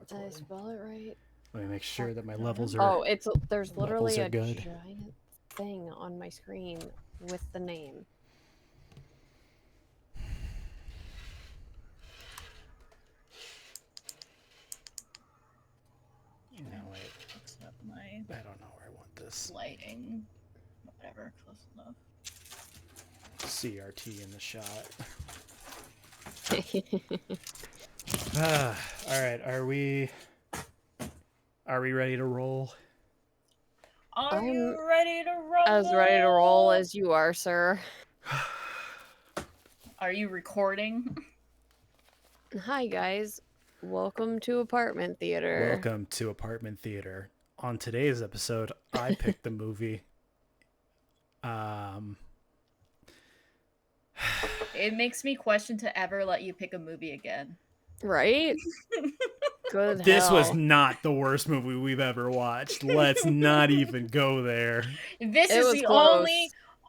Did I recording. spell it right? Let me make sure that my levels are. Oh, there's literally a good. giant thing on my screen with the name. No, wait. Fix up my I don't know where I want this. lighting. Whatever, close enough. CRT in the shot. All right. Are we ready to roll? Are I'm you ready to roll? As ready to roll as you are, sir. Are you recording? Hi, guys. Welcome to Apartment Theater. Welcome to Apartment Theater. On today's episode, I picked the movie. It makes me question to ever let you pick a movie again. Right? Good This hell. was not the worst movie we've ever watched. Let's not even go there. This It is was the close.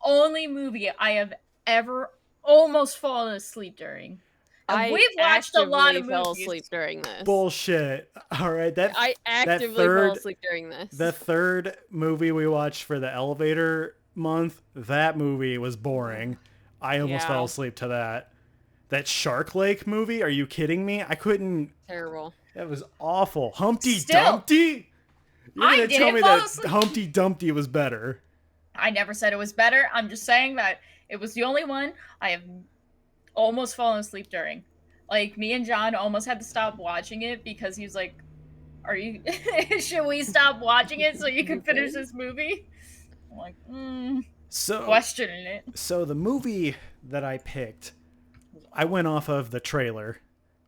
only movie I have ever almost fallen asleep during. And we've watched a lot of actively fell movies. asleep during this. Bullshit. All right, I actively fell asleep during this. The third movie we watched for the elevator month, that movie was boring. I almost fell asleep to that. That Shark Lake movie? Are you kidding me? I couldn't. Terrible. That was awful. Humpty Still, Dumpty? You're I gonna didn't tell me fall that asleep. Humpty Dumpty was better? I never said it was better. I'm just saying that it was the only one I have almost fallen asleep during. Like, me and John almost had to stop watching it because he was like, "Are you? Should we stop watching it so you can finish this movie?" I'm like, questioning it. So the movie that I picked, I went off of the trailer,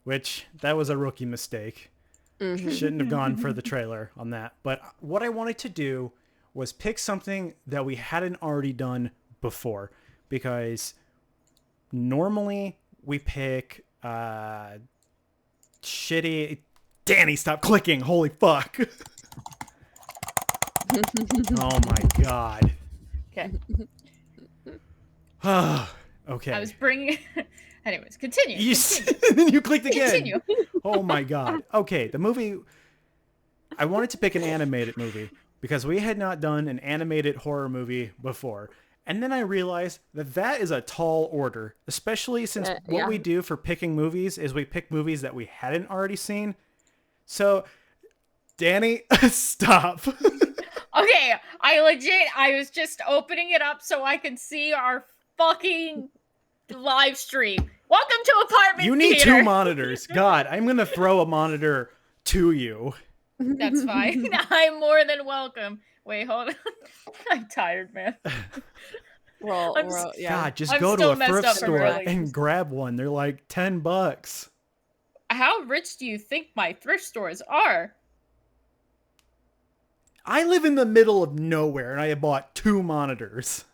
which that was a rookie mistake. Mm-hmm. Shouldn't have gone for the trailer on that. But what I wanted to do was pick something that we hadn't already done before, because normally we pick shitty. Danny, stop clicking! Holy fuck! Oh my god. Okay. Okay. I was bringing. Anyways, continue. You clicked again. Continue. Oh my god. Okay, the movie. I wanted to pick an animated movie because we had not done an animated horror movie before. And then I realized that that is a tall order, especially since what we do for picking movies is we pick movies that we hadn't already seen. So, Danny, stop. Okay, I was just opening it up so I could see our fucking live stream. Welcome to Apartment You need Theater. 2 monitors. God, I'm going to throw a monitor to you. That's fine. I'm more than welcome. Wait, hold on. I'm tired, man. God, just I'm go to still a messed thrift up from store earlier. and grab one. They're like $10. How rich do you think my thrift stores are? I live in the middle of nowhere and I bought 2 monitors.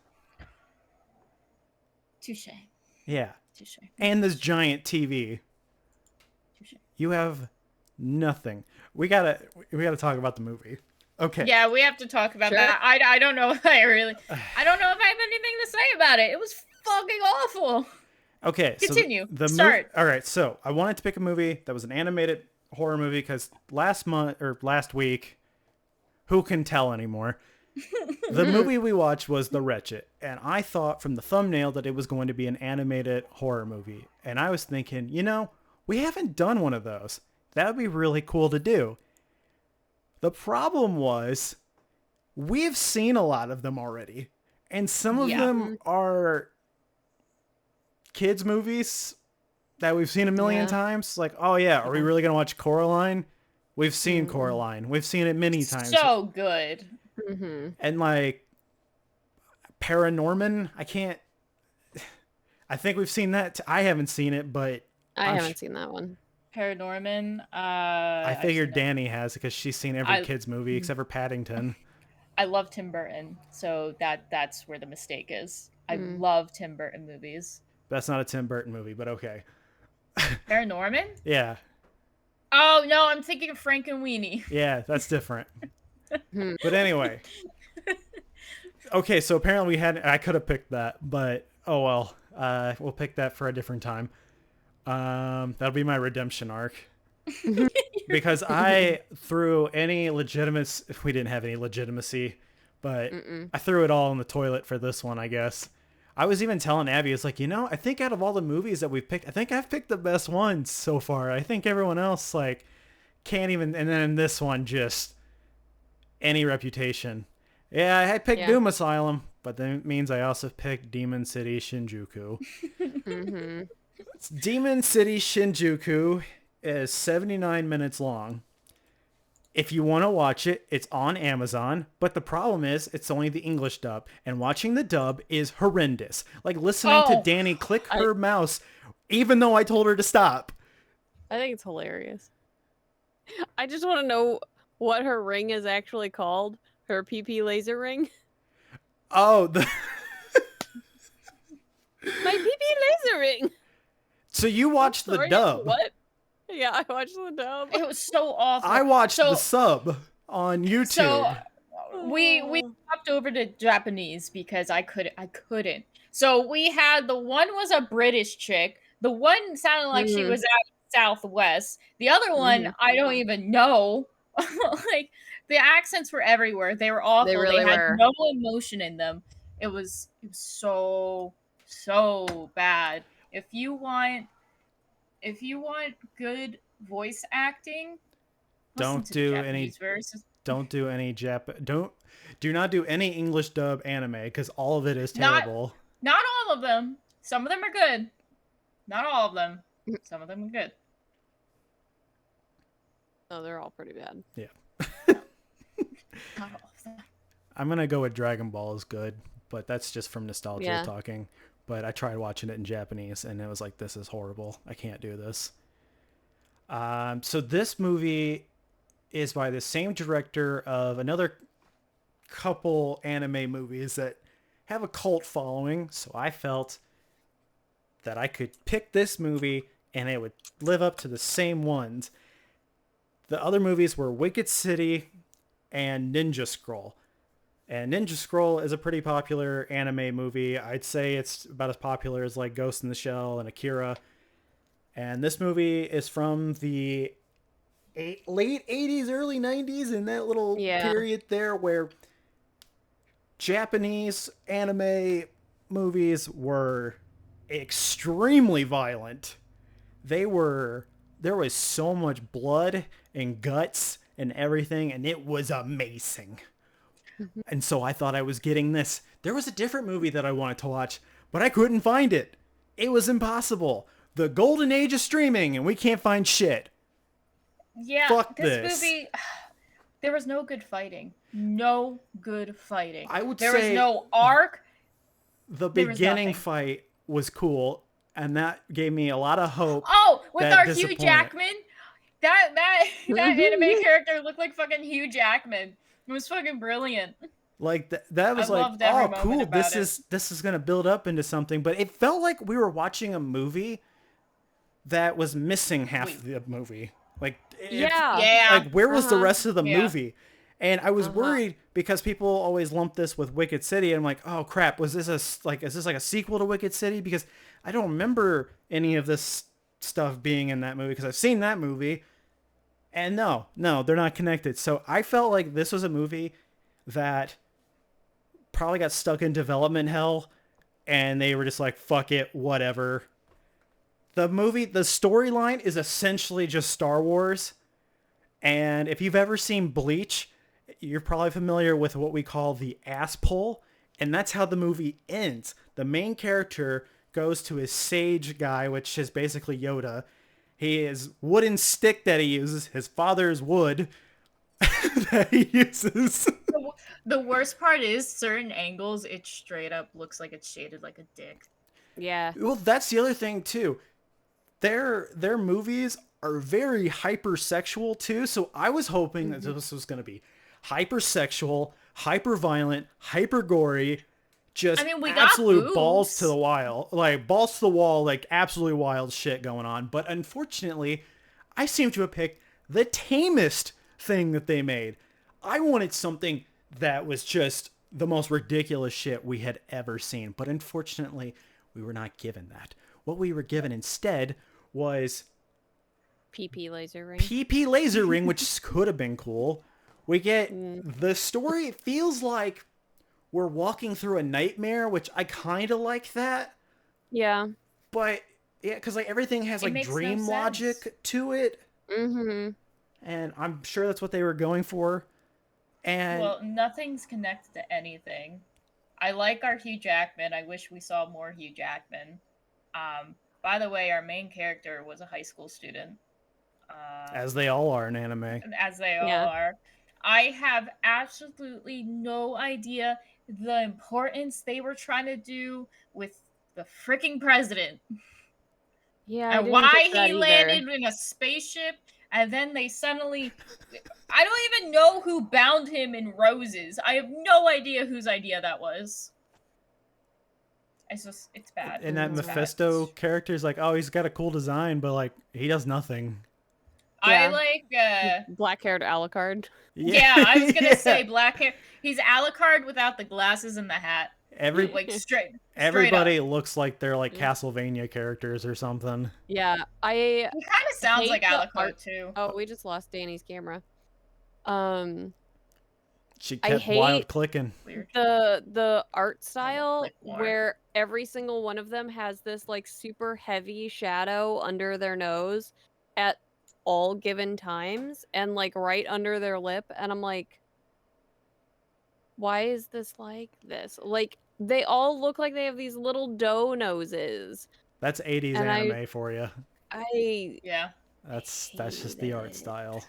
Touche. Yeah. Touche. And this giant TV. Touche. You have nothing. We gotta talk about the movie. Okay. Yeah, we have to talk about that. I don't know if I don't know if I have anything to say about it. It was fucking awful. Okay. Continue. So Start. All right. So I wanted to pick a movie that was an animated horror movie because last week, who can tell anymore? The movie we watched was The Wretched, and I thought from the thumbnail that it was going to be an animated horror movie. And I was thinking, we haven't done one of those. That would be really cool to do. The problem was, we've seen a lot of them already, and some of them are kids' movies that we've seen a million times. Like, oh yeah, are we really going to watch Coraline? We've seen Coraline. We've seen it many times. So good. Mm-hmm. And like Paranorman, I think we've seen that. I haven't seen it, but I haven't seen that one. Paranorman. I figured Danny has because she's seen every kid's movie except for Paddington. I love Tim Burton, so that's where the mistake is. I love Tim Burton movies. That's not a Tim Burton movie, but okay. Paranorman? Yeah. Oh no, I'm thinking of Frankenweenie. Yeah, that's different. But anyway. Okay, so apparently I could have picked that, but oh well. We'll pick that for a different time. That'll be my redemption arc. because I threw any legitimacy. We didn't have any legitimacy, but I threw it all in the toilet for this one, I guess. I was even telling Abby, it's like, I think out of all the movies that we've picked, I think I've picked the best ones so far. I think everyone else, like, can't even. And then this one, just any reputation. Yeah, I picked Doom Asylum, but that means I also picked Demon City Shinjuku. Demon City Shinjuku is 79 minutes long. If you want to watch it, it's on Amazon, but the problem is it's only the English dub, and watching the dub is horrendous. Like listening to Danny click her mouse, even though I told her to stop. I think it's hilarious. I just want to know what her ring is actually called. Her PP laser ring. Oh, My PP laser ring. So you watched the dub? What? Yeah, I watched the dub. It was so awful. I watched the sub on YouTube. So we swapped over to Japanese because I couldn't. So we had the one was a British chick. The one sounded like she was out Southwest. The other one I don't even know. Like the accents were everywhere. They were awful. They really had were. no emotion in them. It was so bad. If you want good voice acting, don't do any do not do any English dub anime because all of it is terrible. Not all of them. Some of them are good. Not all of them. Some of them are good. Oh, they're all pretty bad. Yeah. Not all of them. I'm gonna go with Dragon Ball is good, but that's just from nostalgia talking. But I tried watching it in Japanese, and it was like, this is horrible. I can't do this. So this movie is by the same director of another couple anime movies that have a cult following. So I felt that I could pick this movie, and it would live up to the same ones. The other movies were Wicked City and Ninja Scroll. And Ninja Scroll is a pretty popular anime movie. I'd say it's about as popular as like Ghost in the Shell and Akira. And this movie is from the late 80s, early 90s, in that little period there where Japanese anime movies were extremely violent. There was so much blood and guts and everything, and it was amazing. And so I thought I was getting this. There was a different movie that I wanted to watch, but I couldn't find it. It was impossible. The golden age of streaming, and we can't find shit. Yeah, Fuck this movie, there was no good fighting. No good fighting. I would there say was no arc. The beginning fight was cool, and that gave me a lot of hope. Oh, with our Hugh Jackman. That anime character looked like fucking Hugh Jackman. It was fucking brilliant. Like that was like, oh cool, this is gonna build up into something, but it felt like we were watching a movie that was missing half the movie. Like like where was the rest of the movie? And I was worried because people always lump this with Wicked City, and I'm like, oh crap, is this like a sequel to Wicked City? Because I don't remember any of this stuff being in that movie because I've seen that movie. And no, they're not connected. So I felt like this was a movie that probably got stuck in development hell, and they were just like, fuck it, whatever. The storyline is essentially just Star Wars. And if you've ever seen Bleach, you're probably familiar with what we call the ass pull. And that's how the movie ends. The main character goes to his sage guy, which is basically Yoda. His wooden stick that he uses, his father's wood that he uses. The worst part is certain angles, it straight up looks like it's shaded like a dick. Yeah. Well, that's the other thing too. Their movies are very hypersexual too. So I was hoping that this was going to be hypersexual, hyper violent, hyper gory. Just we got absolute boobs. balls to the wall, like absolutely wild shit going on. But unfortunately, I seem to have picked the tamest thing that they made. I wanted something that was just the most ridiculous shit we had ever seen. But unfortunately, we were not given that. What we were given instead was PP laser ring. PP laser ring, which could have been cool. We get Mm. the story. It feels like we're walking through a nightmare, which I kind of like that. Yeah. But yeah, because like everything has It like makes no dream sense. logic to it, Mm-hmm. and I'm sure that's what they were going for. And Well, nothing's connected to anything. I like our Hugh Jackman. I wish we saw more Hugh Jackman. By the way, our main character was a high school student. as they all are in anime. As they all Yeah. are. I have absolutely no idea the importance they were trying to do with the freaking president Yeah, I and didn't get why that he either. landed in a spaceship and then they suddenly I don't even know who bound him in roses. I have no idea whose idea that was. It's bad. And that It's bad. Mephisto character is like, oh, he's got a cool design, but like he does nothing. I Yeah. like Black-haired Alucard. yeah, I was gonna Yeah. say black hair. He's Alucard without the glasses and the hat. Like straight Everybody up. looks like they're like Mm. Castlevania characters or something. Yeah, I He kind of sounds hate like the Alucard art- too. Oh, we just lost Danny's camera. She I kept wild hate clicking. Weird. the art style click more. where every single one of them has this like super heavy shadow under their nose at all given times and like right under their lip, and I'm like, why is this like this? Like they all look like they have these little doe noses. That's 80s And anime for you. I Yeah. That's just the art style.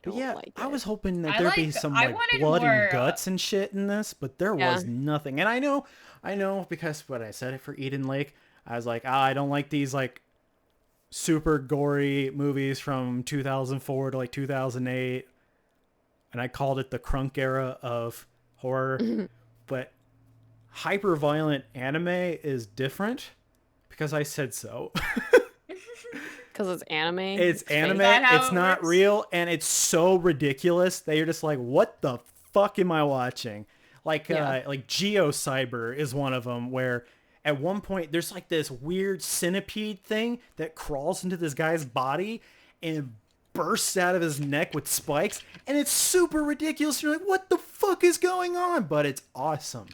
But don't yeah, like I it. was hoping that I there'd be like- some I like wanted blood more, and guts and shit in this, but there Yeah. was nothing. And I know because when I said it for Eden Lake, I was like, I don't like these like super gory movies from 2004 to like 2008. And I called it the crunk era of horror. But hyper violent anime is different because I said so. Because it's anime. It's anime, that how it's it not works? real, and it's so ridiculous that you're just like, what the fuck am I watching? Like Yeah. like Geocyber is one of them where at one point there's like this weird centipede thing that crawls into this guy's body and bursts out of his neck with spikes, and it's super ridiculous. You're like, what the fuck is going on? But it's awesome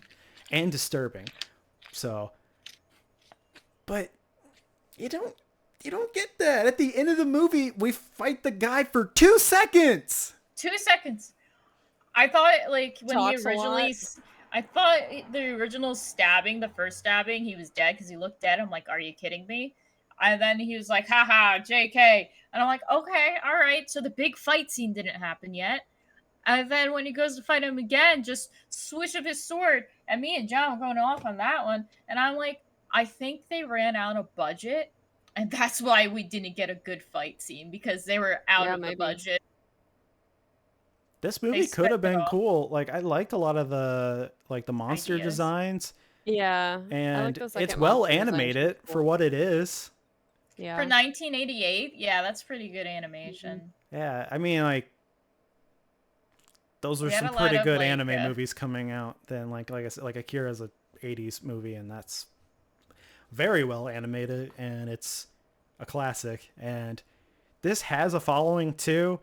and disturbing. So, but you don't get that. At the end of the movie, we fight the guy for 2 seconds. 2 seconds. I thought like when Talks he a originally lot. I thought the original stabbing, the first stabbing, he was dead because he looked dead. I'm like, are you kidding me? And then he was like, haha, JK. And I'm like, okay, all right. So the big fight scene didn't happen yet. And then when he goes to fight him again, just swish of his sword. And me and John were going off on that one. And I'm like, I think they ran out of budget. And that's why we didn't get a good fight scene because they were out Yeah, of the maybe. budget. This movie could spent have it been all. cool. Like I liked a lot of the monster Ideas. designs, Yeah. I and like the second it's well monster design animated too. for what it is. Yeah. For 1988, yeah, that's pretty good animation. Yeah, I mean like those are We had some a lot pretty of, good like, anime movies coming out. Then like I said, like Akira's a 80s movie, and that's very well animated, and it's a classic. And this has a following too,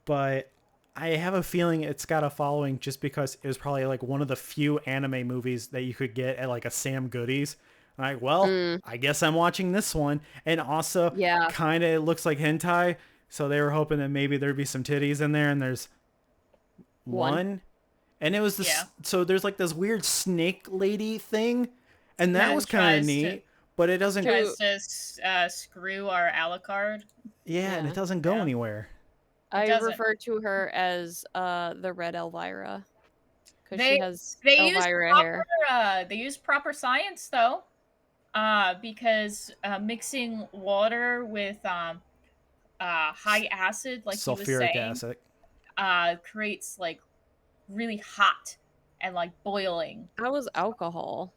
but I have a feeling it's got a following just because it was probably like one of the few anime movies that you could get at like a Sam Goodies. Like, well, I guess I'm watching this one. And also, Yeah. kind of looks like hentai. So they were hoping that maybe there'd be some titties in there, and there's one. And it was this. Yeah. So there's like this weird snake lady thing, and that And was kind of tries to- neat. But it doesn't. Tries to screw our Alucard. Yeah, and Yeah. it doesn't go Yeah. anywhere. I doesn't. refer to her as the Red Elvira. Because They- she has They use Elvira hair. they use proper science though, because mixing water with high acid, like he was Sulfuric saying, acid. creates like really hot and like boiling. That was alcohol.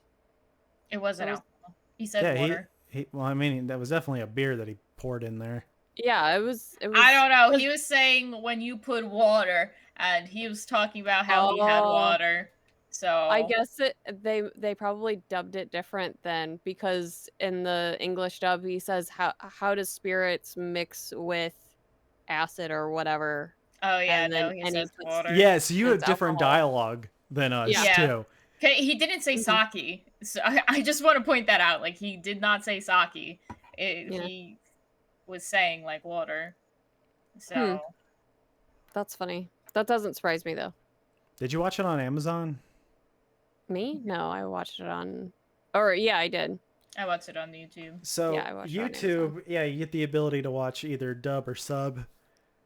It wasn't That was- alcohol. He said Yeah, water. he. Well, I mean, that was definitely a beer that he poured in there. Yeah, it was. I don't know. He was saying when you put water, and he was talking about how he had Oh. water. I So, guess they probably dubbed it different then, because in the English dub he says how does spirits mix with acid or whatever, oh yeah, and no, then he and he says puts water. Yeah, so you have it's different alcohol. dialogue than us Yeah. Yeah. too. Okay, he didn't say Mhm. sake. So I just want to point that out. Like he did not say sake. Yeah. He was saying like water. Hmm. So That's funny. That doesn't surprise me though. Did you watch it on Amazon? Me? No, I watched it on or yeah, I did. I watched it on YouTube. Yeah, So I watched it on Amazon. YouTube, yeah, you get the ability to watch either dub or sub,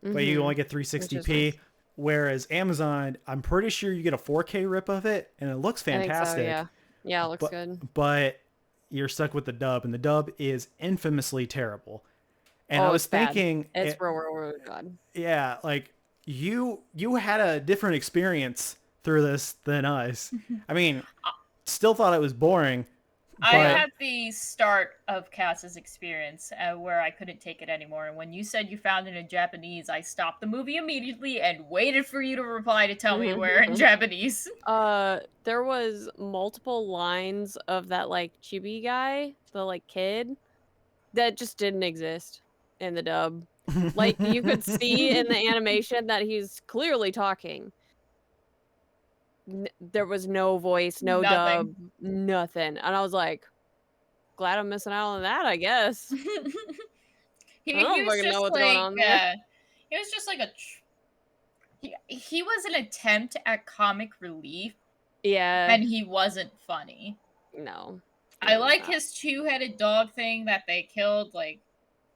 but you only Mhm. get Which is nice. 360p. Whereas Amazon, I'm pretty sure you get a 4K rip of it, and it looks I think so, fantastic. yeah. Yeah, it looks But good. but you're stuck with the dub, and the dub is infamously terrible. And I Oh, was it's bad. thinking, It's real god. yeah, like you had a different experience through this than us. I mean, still thought it was boring, I but Yeah. had the start of Cass's experience where I couldn't take it anymore. And when you said you found it in Japanese, I stopped the movie immediately and waited for you to reply to tell me where in Japanese. There was multiple lines of that, like, chibi guy, the, like, kid, that just didn't exist in the dub. Like, you could see in the animation that he's clearly talking. There was no voice, no Nothing. dub, nothing, and I was like, "Glad I'm missing out on that, I guess." I he don't was fucking know just what's going like on there. he was just like he was an attempt at comic relief, Yeah. and he wasn't funny. No. I It was like not. his two-headed dog thing that they killed like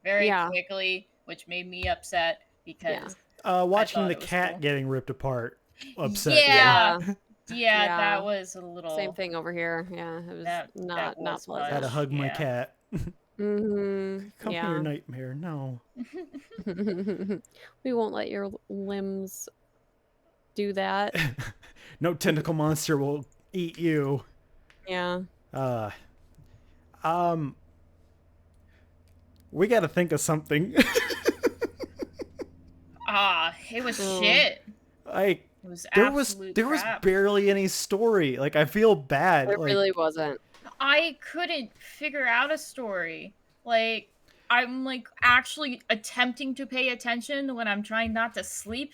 very Yeah. quickly, which made me upset Yeah. because I watching thought the it was cat cool. getting ripped apart upset me. Yeah, Yeah. yeah, Yeah. that was a Same little thing over here. Yeah, it was that not was Had pleasant. to much. hug my Yeah. cat. Mhm. Come here, Yeah. nightmare. No. We won't let your limbs do that. No tentacle monster will eat you. Yeah. Uh, um, we got to think of something. It was Mm. shit. Like It was there was absolute there was crap. barely any story. Like I feel bad. It Like really wasn't. I couldn't figure out a story. Like I'm like actually attempting to pay attention when I'm trying not to sleep,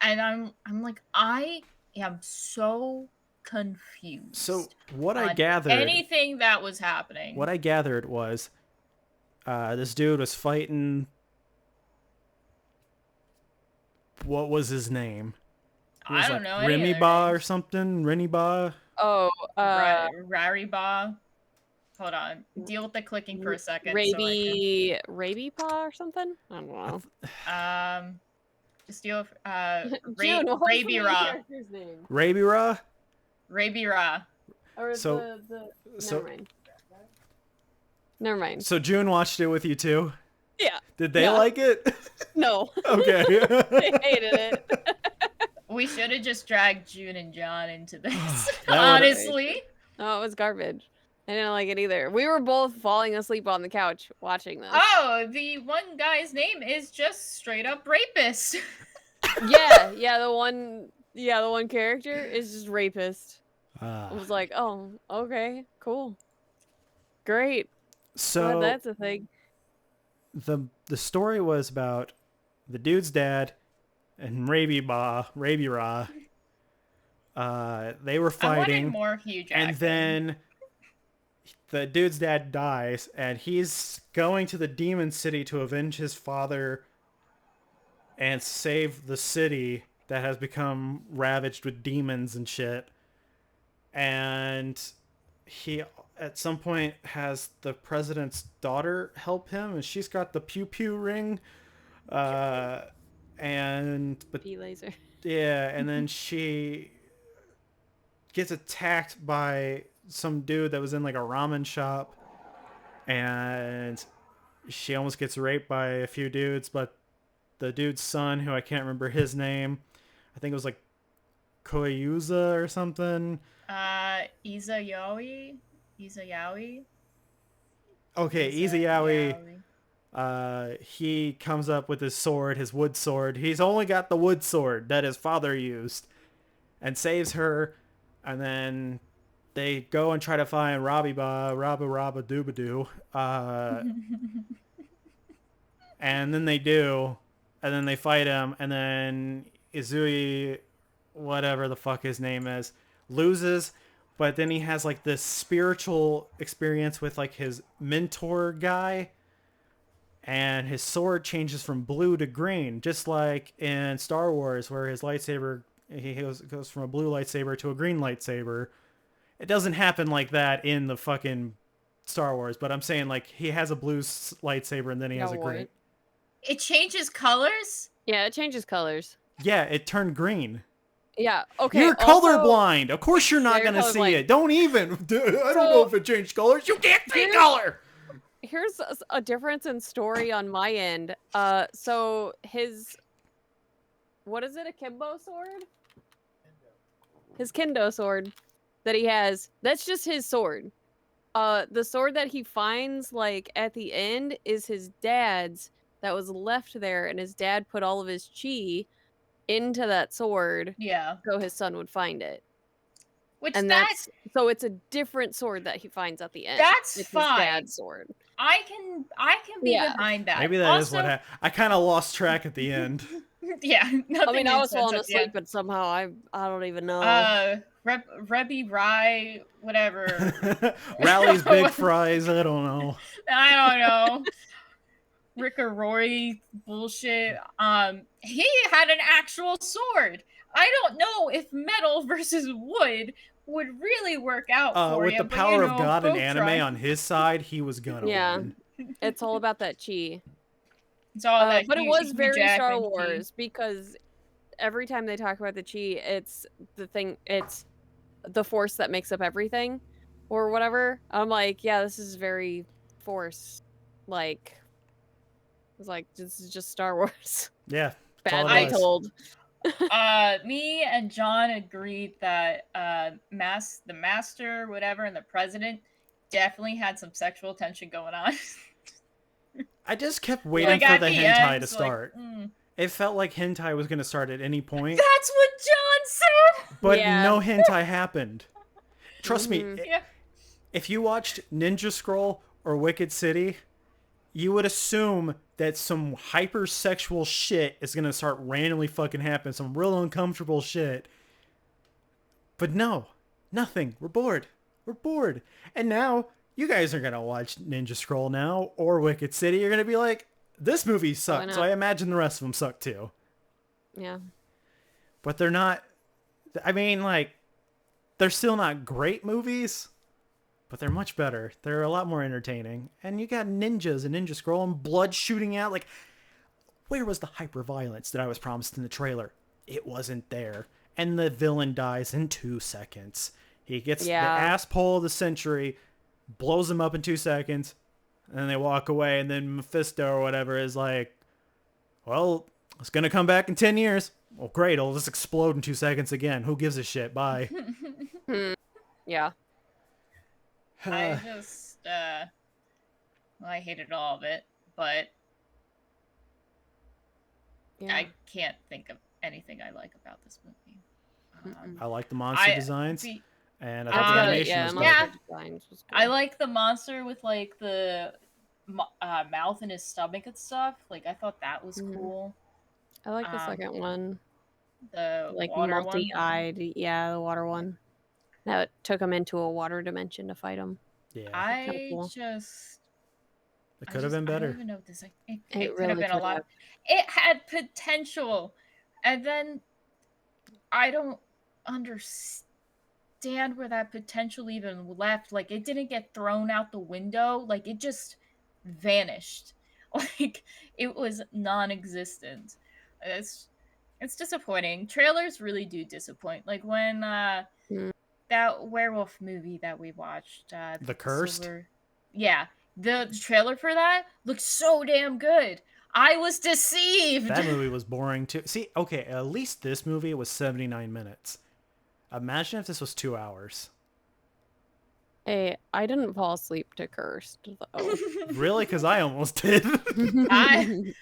and I'm like I am so so confused what I on gathered, anything that was happening. was this dude was fighting. What was his name? It I was don't like know any of their Remiba or names. something. Reniba. Oh, Rariba. Hold on. Deal with the clicking for a second so I can Raby Paw or something? I don't know. um just deal with June, what was the main Rabira. character's name? Rabira. Rabira. Or So the so never mind. Never mind. so June watched it with you too. Yeah. Did they Yeah. like it? No. Okay. They hated it. We should have just dragged June and John into this. That would Honestly. No, it was garbage. I didn't like it either. We were both falling asleep on the couch watching this. Oh, the one guy's name is just straight up rapist. Yeah, the one character is just rapist. I was like, oh, okay, cool. Great. Glad so that's a thing. the story was about the dude's dad and Rabira. They were I wanted fighting, more Hugh Jackman. and then the dude's dad dies, and he's going to the demon city to avenge his father and save the city that has become ravaged with demons and shit. And he at some point has the president's daughter help him, and she's got the pew pew ring. But P laser. yeah, and then she gets attacked by some dude that was in like a ramen shop, and she almost gets raped by a few dudes, but the dude's son, who I can't remember his name, I think it was like Koyuza or something. Izayaoi? Izayaoi? Okay, Izayawi. He comes up with his sword, his wood sword. He's only got the wood sword that his father used, and saves her. and then they go and try to find Robbie Ba Rabba Rabba Doobadoo, and then they do, and then they fight him, and then Izui, whatever the fuck his name is, loses, but then he has like this spiritual experience with like his mentor guy, and his sword changes from blue to green, just like in Star Wars, where his lightsaber goes from a blue lightsaber to a green lightsaber. It doesn't happen like that in the fucking Star Wars, but I'm saying like he has a blue lightsaber and then he has a green. White. It changes colors? Yeah, it changes colors. Yeah, it turned green. Yeah, okay. You're also, colorblind. Of course you're not Yeah, going you're to see colorblind. it. Don't even. I don't know if it changed colors. You can't see color. Here's a difference in story on my end. So his, what is it, a Kimbo sword? His Kendo sword that he has, that's just his sword. The sword that he finds, like, at the end is his dad's that was left there, and his dad put all of his chi into that sword Yeah. so his son would find it. Which And that's so it's a different sword that he finds at the end. That's it's fine. His dad's sword. I can be Yeah. behind that. Maybe that also, is what happened. I kind of lost track at the end. Yeah, nothing I mean, I made was sense falling at the end. asleep, but somehow I don't even know. Rebby Rye, whatever. Rally's Big Fries. I don't know. I don't know. Rick or Rory bullshit. He had an actual sword. I don't know if metal versus wood would really work out for with you. the but, power you of know, God and both anime try. on his side, he was gonna Yeah. win. It's all about that chi. It's all that But it huge- was huge very Star Japanese chi. Wars because every time they talk about the chi, it's the thing. It's the force that makes up everything, or whatever. I'm like, yeah, this is very force. Like, it's like this is just Star Wars. Yeah, that's all Badly it was. told. Me and John agreed that the master, whatever, and the president definitely had some sexual tension going on. I just kept waiting Like, for at the the hentai end, to it's like, start. It felt like hentai was gonna start at any point, That's what John said. but Yeah. no hentai happened. Trust me, Yeah. if you watched Ninja Scroll or Wicked City, you would assume that some hypersexual shit is gonna start randomly fucking happen, some real uncomfortable shit. But no, nothing. We're bored. We're bored. And now you guys are gonna watch Ninja Scroll now or Wicked City. You're gonna be like, this movie sucked. not? So I imagine the rest of them suck too. Yeah. But they're not. I mean, like, they're still not great movies, but they're much better. They're a lot more entertaining. And you got ninjas and Ninja Scroll and blood shooting out. Like, where was the hyper violence that I was promised in the trailer? It wasn't there. And the villain dies in 2 seconds. He gets the ass pull of the century, blows him up in 2 seconds, and then they walk away. And then Mephisto or whatever is like, well, it's going to come back in 10 years. Well, great. It'll just explode in 2 seconds again. Who gives a shit? Bye. Yeah. I just, well, I hated all of it, but Yeah. I can't think of anything I like about this movie. I like the monster designs. And I thought the animation was good. Yeah. Designs was I cool. like the monster with like the mouth in his stomach and stuff. Like, I thought that was cool. I like the second one. The Like water one. multi-eyed. Yeah, the water one. That took him into a water dimension to fight him. Yeah. I cool. just. It could have been I better. don't even know what this. It It could have really been a could lot. have. It had potential, and then I don't understand where that potential even left. Like, it didn't get thrown out the window. Like, it just vanished. Like, it was non-existent. It's disappointing. Trailers really do disappoint. Like, when that werewolf movie that we watched, The Cursed? Yeah, the trailer for that looked so damn good. I was deceived. That movie was boring too. See, okay, at least this movie was 79 minutes. Imagine if this was 2 hours. Hey, I didn't fall asleep to Cursed, though. Really? Because I almost did. I didn't.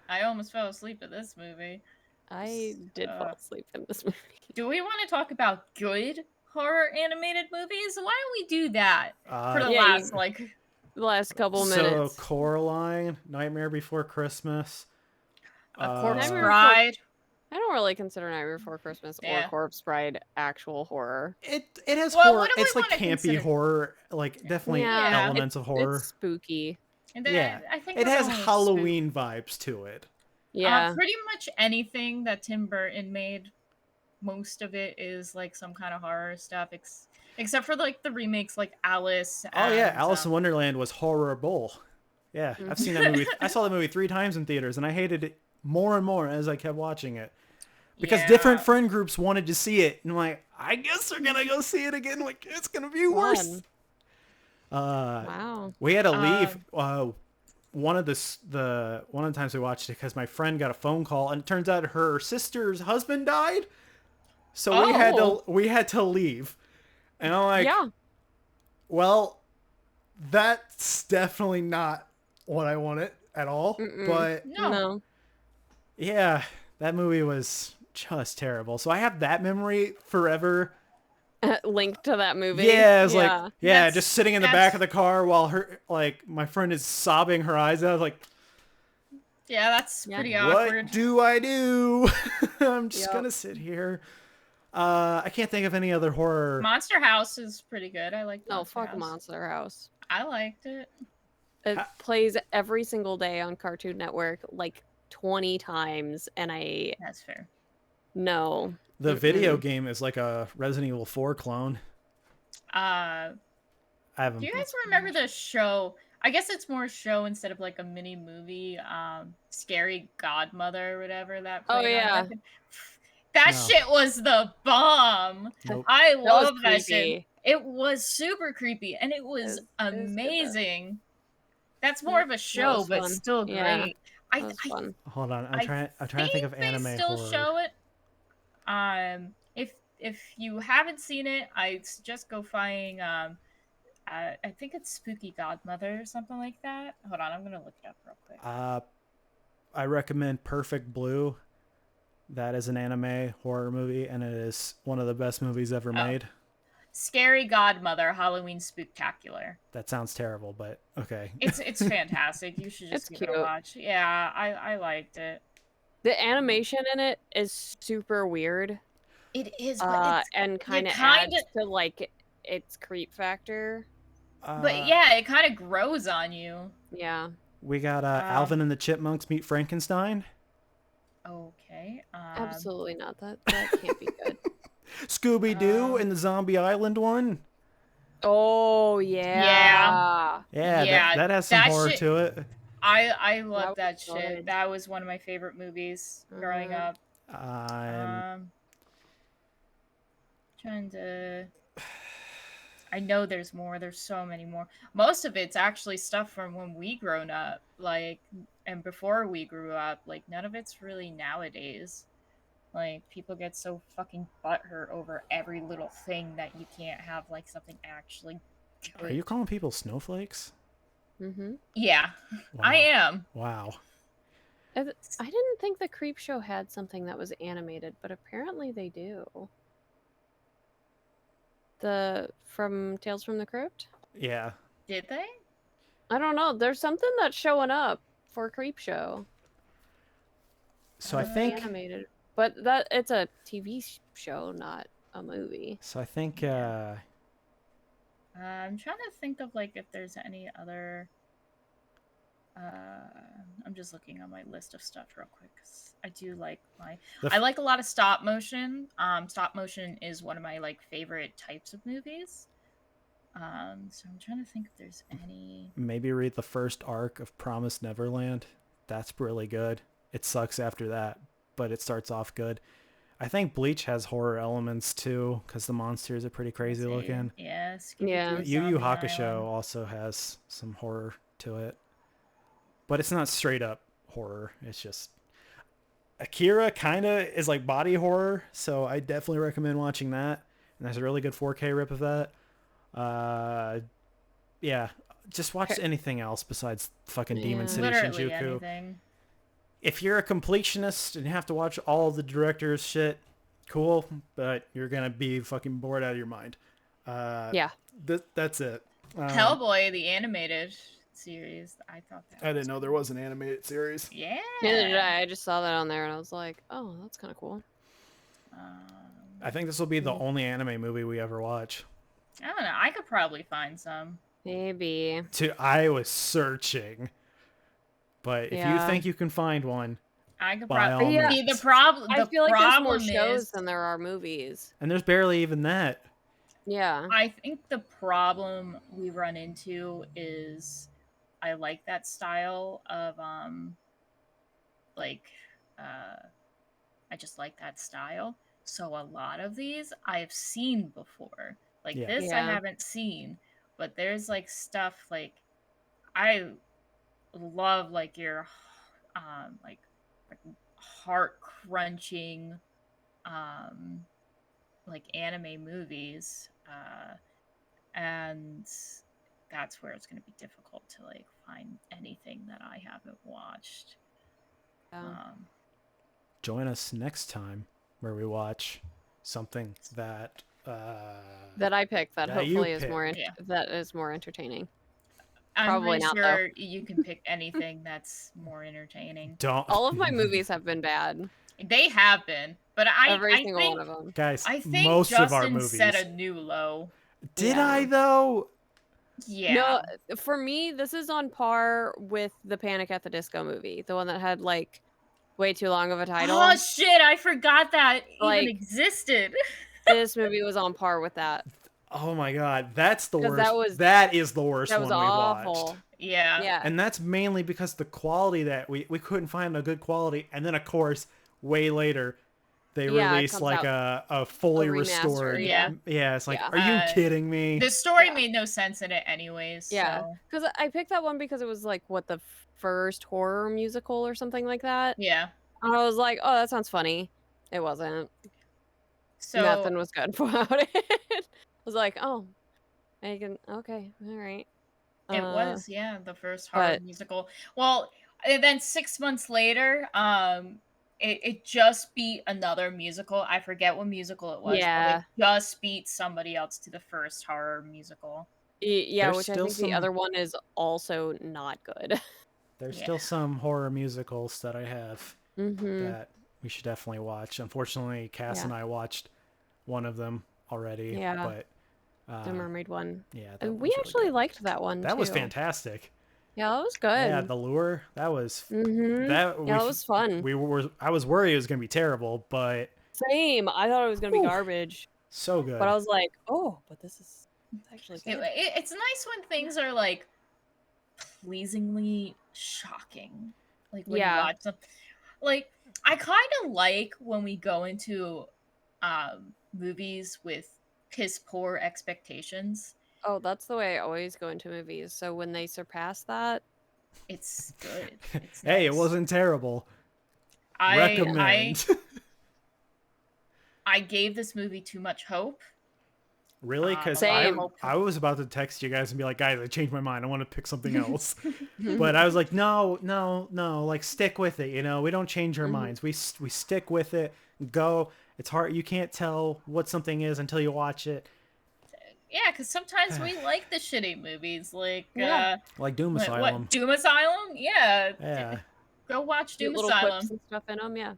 I almost fell asleep at this movie. I did fall asleep in this movie. Do we want to talk about good horror animated movies? Why don't we do that for the Yeah, last the last couple So minutes. Coraline, Nightmare Before Christmas. A Corpse Nightmare Before- Bride? I don't really consider Nightmare Before Christmas or Yeah. Corpse Bride actual horror. It has Well, horror. what do we It's like wanna campy consider? horror, like definitely Yeah, elements of horror. It's spooky. And then Yeah, I think it we're has going with Halloween vibes to it. Yeah. Pretty much anything that Tim Burton made, most of it is like some kind of horror stuff, except for like the remakes, like Alice. Oh yeah, and, Alice in Wonderland was horrible. Yeah, I've seen that movie. I saw that movie 3 times in theaters, and I hated it more and more as I kept watching it because different friend groups wanted to see it, and I'm like, I guess they're gonna go see it again. Like it's gonna be worse. Wow. We had to leave. One of the times we watched it because my friend got a phone call, and it turns out her sister's husband died. So we had to leave, and I'm like, Yeah. well, that's definitely not what I wanted at all. But No. yeah, that movie was just terrible. So I have that memory forever. Linked to that movie. Yeah, it's like That's- just sitting in the back of the car while my friend is sobbing her eyes out. Like, Yeah, that's pretty what awkward. do I do? I'm just gonna sit here. I can't think of any other horror. Monster House is pretty good. I like No, Monster fuck House. Monster House. I liked it. It plays every single day on Cartoon Network like 20 times, and That's fair. no. The video game is like a Resident Evil 4 clone. Uh, I haven't. do you guys remember the show? I guess it's more show instead of like a mini movie. Scary Godmother or whatever that. Oh, played on yeah. Netflix. That No. shit was the bomb. Nope. I was love that shit. creepy. It was super creepy and it was It was good, though. amazing. That's more of a show, was but fun. still Yeah, great. That was fun. Hold on, I'm I trying to think of anime they still horror. show it. If you haven't seen it, I suggest go find I think it's Spooky Godmother or something like that. Hold on, I'm gonna look it up real quick. I recommend Perfect Blue. That is an anime horror movie, and it is one of the best movies ever made. Scary Godmother Halloween Spooktacular. That sounds terrible, but okay. It's fantastic. You should just It's give it a cute. watch. Yeah, I liked it. The animation in it is super weird. It is, but and kind of kinda- adds to like its creep factor. but yeah, it kind of grows on you. Yeah. We got Alvin and the Chipmunks meet Frankenstein. Okay. Absolutely not. That can't be good. Scooby Doo and the Zombie Island one. Oh yeah. Yeah, Yeah, that has some that horror shit- to it. I love That that was shit. good. That was one of my favorite movies growing Mhm. up. I'm Trying to. I know there's more. There's so many more. Most of it's actually stuff from when we grown up, like, and before we grew up. Like, none of it's really nowadays. Like, people get so fucking butthurt over every little thing that you can't have like something actually good. Are you calling people snowflakes? Mm-hmm. Yeah, Wow. I am. Wow. I didn't think the Creep Show had something that was animated, but apparently they do. From Tales from the Crypt? Yeah. Did they? I don't know. There's something that's showing up for Creep Show. So I think Animated. But it's a TV show, not a movie. So I think I'm trying to think of like if there's any other. I'm just looking on my list of stuff real quick. 'Cause I do like I like a lot of stop motion. Stop motion is one of my like favorite types of movies. So I'm trying to think if there's any. maybe read the first arc of Promised Neverland. That's really good. It sucks after that, but it starts off good. I think Bleach has horror elements too, because the monsters are pretty crazy looking. Yeah. Yeah. Scooby-Doo, Yu Yu Zombie Hakusho Island. also has some horror to it, but it's not straight up horror. It's just Akira kind of is like body horror, so I definitely recommend watching that. And there's a really good 4K rip of that. Yeah, just watch anything else besides fucking Demon Yeah. City Literally Shinjuku. anything. if you're a completionist and you have to watch all the director's shit, cool, but you're gonna be fucking bored out of your mind. Yeah. That's it. Hellboy, the animated series. I thought that. I didn't know there was an animated series. Yeah. Neither did I. I just saw that on there and I was like, oh, that's kind of cool. I think this will be the only anime movie we ever watch. I don't know. I could probably find some. Maybe. I was searching, but if you Yeah. think you can find one, I could by all probably. Yeah. See, means. the problem. I The feel like there's more problem shows is. than there are movies. And there's barely even that. Yeah. I think the problem we run into is I like that style of like I just like that style. So a lot of these I've seen before. Like Yeah. this I Yeah. haven't seen, but there's like stuff like I love like your like heart crunching like anime movies and that's where it's going to be difficult to like find anything that I haven't watched. Yeah. Join us next time where we watch something that That I picked that that you hopefully is picked. that is more entertaining. I'm Probably pretty not, though. sure you can pick anything that's more entertaining. Don't All of my movies have been bad. They have been, but Every I single think one of them. guys. I think Most Justin of our movies set a new low. Did Yeah. I though? Yeah. No, for me, this is on par with the Panic at the Disco movie, the one that had like way too long of a title. Oh shit! I forgot that Like- even existed. This movie was on par with that. Oh my god, that's the 'Cause worst. that That is the worst That was one we awful. watched. Yeah. Yeah. And that's mainly because the quality that we couldn't find a good quality, and then of course way later they Yeah, it released comes like a fully a remaster, restored. yeah. Yeah, it's like, Yeah. are you kidding me? The story Yeah. made no sense in it anyways. Yeah. So. Because I picked that one because it was like what the first horror musical or something like that. Yeah. And I was like, oh, that sounds funny. It wasn't. So Nothing was good about it. I was like, oh, okay, all right. it was, yeah, the first horror but- musical. Well, and then 6 months later, it just beat another musical. I forget what musical it was. Yeah. But it just beat somebody else to the first horror musical. Yeah, There's which I still think some- the other one is also not good. There's Yeah. still some horror musicals that I have Mm-hmm. that we should definitely watch. Unfortunately, Cass Yeah. and I watched one of them already. Yeah. But The mermaid one. yeah, that And we one's really actually good. liked that one That was too. fantastic. Yeah, that was good. Yeah, the lure. That was Mm-hmm. that. Yeah, that was fun. We were. I was worried it was gonna be terrible, but Same. I thought it was gonna be Whew. garbage, so good. but I was like, oh, but this is actually good. It's nice when things are like pleasingly shocking. Like when Yeah. you watch them. Like I kind of like when we go into movies with piss poor expectations. Oh, that's the way I always go into movies. So when they surpass that, It's good. It's Hey, it nice. wasn't terrible. I Recommend. I gave this movie too much hope. Really? Because Same. I was about to text you guys and be like, guys, I changed my mind. I want to pick something else. But I was like, no, like stick with it. You know, we don't change our Mhm. minds. We stick with it. Go. It's hard. You can't tell what something is until you watch it. Yeah, because sometimes we like the shitty movies, like Yeah. Like Doom what, Asylum. Doom Asylum? Yeah. Yeah, Go watch cute Doom little Asylum. clips and stuff in them. Yeah.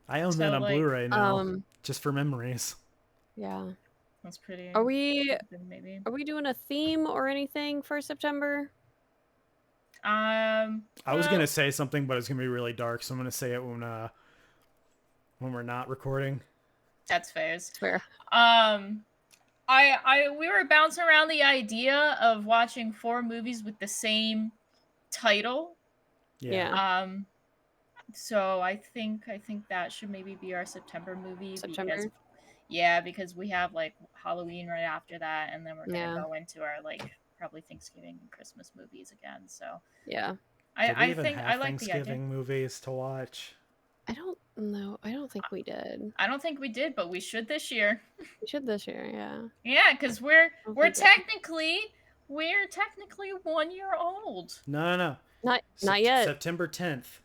I own So, that on like, Blu-ray now, Um. just for memories. Yeah. That's pretty. Are we Maybe. are we doing a theme or anything for September? I was well, gonna say something, but it's gonna be really dark, so I'm gonna say it when we're not recording. That's fair. Swear. We were bouncing around the idea of watching 4 movies with the same title. Yeah. So I think that should maybe be our September movie. September? Because we have like Halloween right after that, and then we're gonna Yeah. go into our like probably Thanksgiving and Christmas movies again. So Yeah. Did we I even think have I like the idea. Thanksgiving movies to watch? I don't know. I don't think we did. I don't think we did, but we should this year. We should this year. Yeah. Yeah, because we're don't we're think technically 1 year old. No. Not yet. September 10th.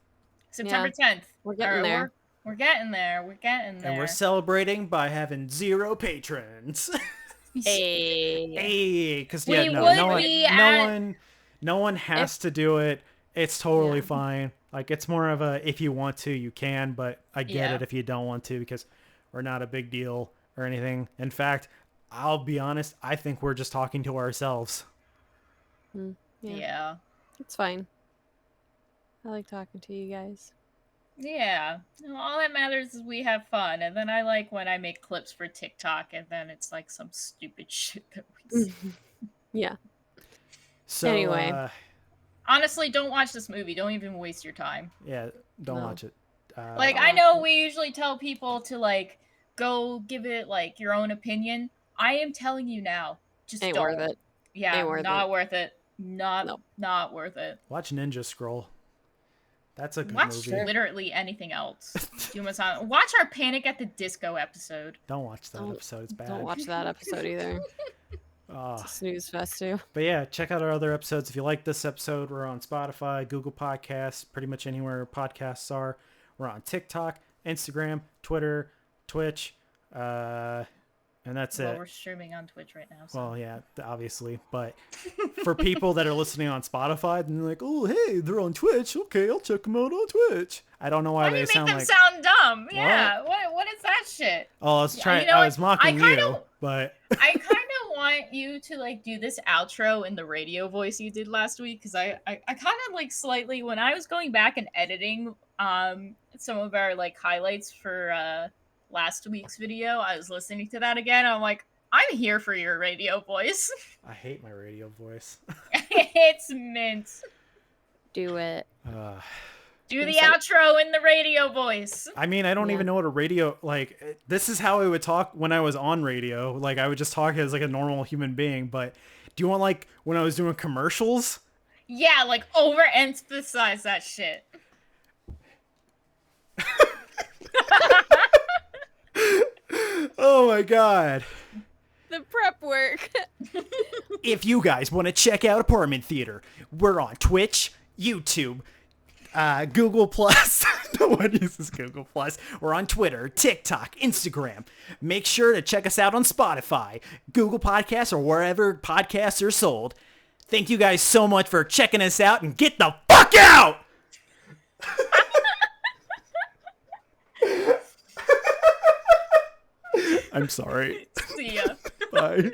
September 10th. We're getting there. We're getting there. We're getting there. And we're celebrating by having 0 patrons. Hey. Hey, because We no one has to do it. It's totally fine. Like, it's more of a, if you want to, you can, but I get it if you don't want to, because we're not a big deal or anything. In fact, I'll be honest, I think we're just talking to ourselves. Yeah. It's fine. I like talking to you guys. Yeah. All that matters is we have fun. And then I like when I make clips for TikTok and then it's like some stupid shit that we say. Yeah. So, Anyway. Honestly, don't watch this movie. Don't even waste your time. Yeah, don't watch it. Like, I know we usually tell people to, like, go give it, like, your own opinion. I am telling you now. Just Ain't don't. worth it. Yeah, Ain't worth not it. worth it. Not worth it. Watch Ninja Scroll. That's a good Watch movie. literally anything else. Watch our Panic at the Disco episode. Don't watch that episode. It's bad. Don't watch that episode either. It's a snooze fest too. But yeah, check out our other episodes. If you like this episode, we're on Spotify, Google Podcasts, pretty much anywhere podcasts are. We're on TikTok, Instagram, Twitter, Twitch, and that's it. We're streaming on Twitch right now. So. Well, yeah, obviously. But for people that are listening on Spotify, and they're like, oh, hey, they're on Twitch. Okay, I'll check them out on Twitch. I don't know why they sound like... Why do you make them sound dumb? Yeah, what is that shit? Oh, I was trying. I was mocking you, but... I kind of want you to, like, do this outro in the radio voice you did last week, because I kind of, like, slightly, when I was going back and editing some of our, like, highlights for last week's video, I was listening to that again. I'm like, I'm here for your radio voice. I hate my radio voice. It's mint. Do it. Do the outro in the radio voice. I mean, I don't even know what a radio, like, this is how I would talk when I was on radio. Like, I would just talk as, like, a normal human being. But do you want, like, when I was doing commercials? Yeah, like, overemphasize that shit. Oh my god. The prep work. If you guys want to check out Apartment Theater, we're on Twitch, YouTube, Google Plus. No one uses Google Plus. We're on Twitter, TikTok, Instagram. Make sure to check us out on Spotify, Google Podcasts, or wherever podcasts are sold. Thank you guys so much for checking us out, and get the fuck out! I'm sorry. See ya. Bye.